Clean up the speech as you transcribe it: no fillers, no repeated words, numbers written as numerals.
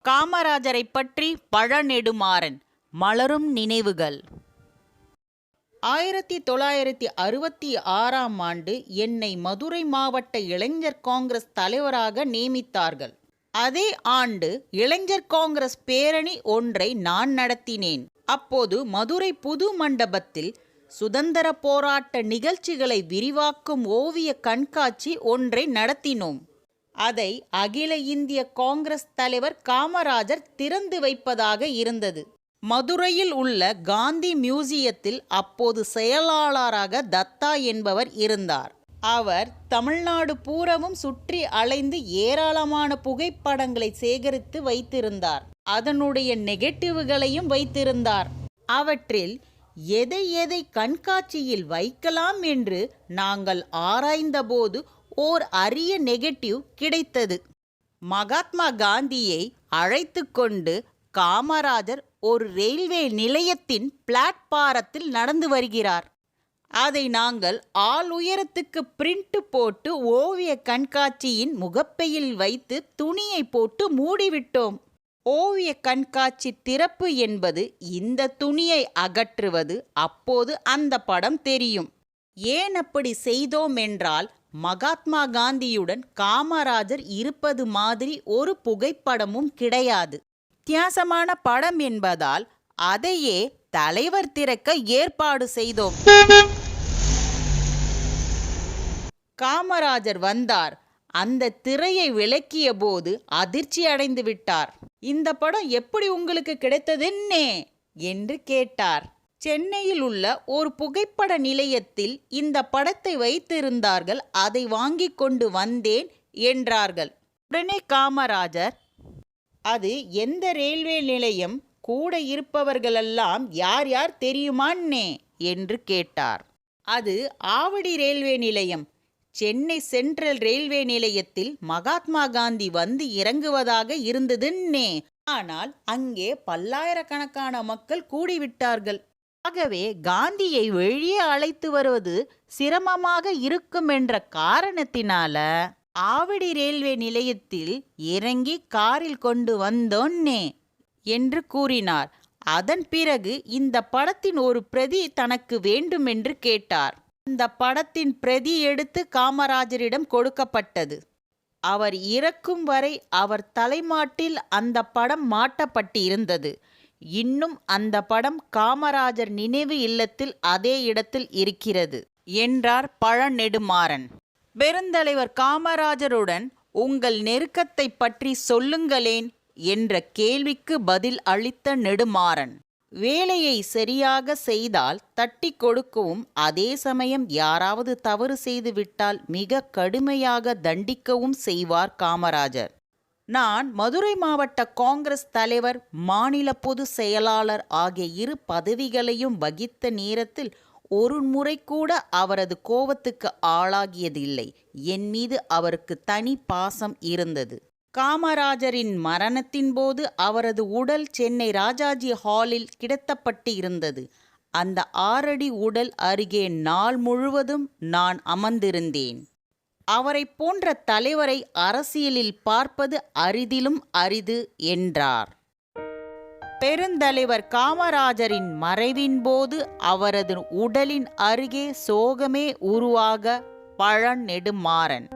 காமராஜரை பற்றி பழநெடுமாறன் மலரும் நினைவுகள். 1966ஆம் ஆண்டு என்னை மதுரை மாவட்ட இளைஞர் காங்கிரஸ் தலைவராக நியமித்தார்கள். அதே ஆண்டு இளைஞர் காங்கிரஸ் பேரணி ஒன்றை நான் நடத்தினேன். அப்போது மதுரை புது மண்டபத்தில் சுதந்திர போராட்ட நிகழ்ச்சிகளை விரிவாக்கும் ஓவிய கண்காட்சி ஒன்றை நடத்தினோம். அதை அகில இந்திய காங்கிரஸ் தலைவர் காமராஜர் திறந்து வைப்பதாக இருந்தது. மதுரையில் உள்ள காந்தி மியூசியத்தில் அப்போது செயலாளராக தத்தா என்பவர் இருந்தார். அவர் தமிழ்நாடு பூராவும் சுற்றி அலைந்து ஏராளமான புகைப்படங்களை சேகரித்து வைத்திருந்தார். அதனுடைய நெகட்டிவ்களையும் வைத்திருந்தார். அவற்றில் எதை எதை கண்காட்சியில் வைக்கலாம் என்று நாங்கள் ஆராய்ந்தபோது ஓர் அரிய நெகட்டிவ் கிடைத்தது. மகாத்மா காந்தியை அழைத்து கொண்டு காமராஜர் ஒரு ரயில்வே நிலையத்தின் பிளாட்பாரத்தில் நடந்து வருகிறார். அதை நாங்கள் ஆள் உயரத்துக்கு பிரிண்ட் போட்டு ஓவிய கண்காட்சியின் முகப்பையில் வைத்து துணியை போட்டு மூடிவிட்டோம். ஓவிய கண்காட்சி திறப்பு என்பது இந்த துணியை அகற்றுவது. அப்போது அந்த படம் தெரியும். ஏன் அப்படி செய்தோம் என்றால், மகாத்மா காந்தியுடன் காமராஜர் இருப்பது மாதிரி ஒரு புகைப்படமும் கிடையாது. வித்தியாசமான படம் என்பதால் அதையே தலைவர் திறக்க ஏற்பாடு செய்தோம். காமராஜர் வந்தார். அந்த திரையை விலக்கிய போது அதிர்ச்சி அடைந்து விட்டார். இந்த படம் எப்படி உங்களுக்கு கிடைத்ததுன்னே என்று கேட்டார். சென்னையில் உள்ள ஒரு புகைப்பட நிலையத்தில் இந்த படத்தை வைத்திருந்தார்கள். அதை வாங்கி கொண்டு வந்தேன் என்றார்கள். உடனே காமராஜர், அது எந்த ரயில்வே நிலையம், கூட இருப்பவர்களெல்லாம் யார் யார் தெரியுமான்னே என்று கேட்டார். அது ஆவடி ரயில்வே நிலையம். சென்னை சென்ட்ரல் ரயில்வே நிலையத்தில் மகாத்மா காந்தி வந்து இறங்குவதாக இருந்ததுன்னே. ஆனால் அங்கே பல்லாயிரக்கணக்கான மக்கள் கூடிவிட்டார்கள். ஆகவே காந்தியை வெளியே அழைத்து வருவது சிரமமாக இருக்கும் என்ற காரணத்தினால ஆவடி ரயில்வே நிலையத்தில் இறங்கி காரில் கொண்டு வந்தோன்னே என்று கூறினார். அதன் பிறகு இந்த படத்தின் ஒரு பிரதி தனக்கு வேண்டும் என்று கேட்டார். அந்த படத்தின் பிரதி எடுத்து காமராஜரிடம் கொடுக்கப்பட்டது. அவர் இறக்கும் வரை அவர் தலைமாட்டில் அந்த படம் மாட்டப்பட்டிருந்தது. இன்னும் அந்த படம் காமராஜர் நினைவு இல்லத்தில் அதே இடத்தில் இருக்கிறது என்றார் பழநெடுமாறன். பெருந்தலைவர் காமராஜருடன் உங்கள் நெருக்கத்தை பற்றி சொல்லுங்களேன் என்ற கேள்விக்கு பதில் அளித்த நெடுமாறன், வேலையை சரியாக செய்தால் தட்டி கொடுக்கவும், அதே சமயம் யாராவது தவறு செய்து விட்டால் மிக கடுமையாக தண்டிக்கவும் செய்வார் காமராஜர். நான் மதுரை மாவட்ட காங்கிரஸ் தலைவர், மாநில பொதுச் செயலாளர் ஆகிய இரு பதவிகளையும் வகித்த நேரத்தில் ஒரு முறை கூட அவரது கோபத்துக்கு ஆளாகியதில்லை. என் மீது அவருக்கு தனி பாசம் இருந்தது. காமராஜரின் மரணத்தின் போது அவரது உடல் சென்னை ராஜாஜி ஹாலில் கிடத்தப்பட்டு இருந்தது. அந்த 6 அடி உடல் அருகே நாள் முழுவதும் நான் அமர்ந்திருந்தேன். அவரை போன்ற தலைவரை அரசியலில் பார்ப்பது அரிதிலும் அரிது என்றார். பெருந்தலைவர் காமராஜரின் மறைவின் போது அவரது உடலின் அருகே சோகமே உருவாக பழநெடுமாறன்.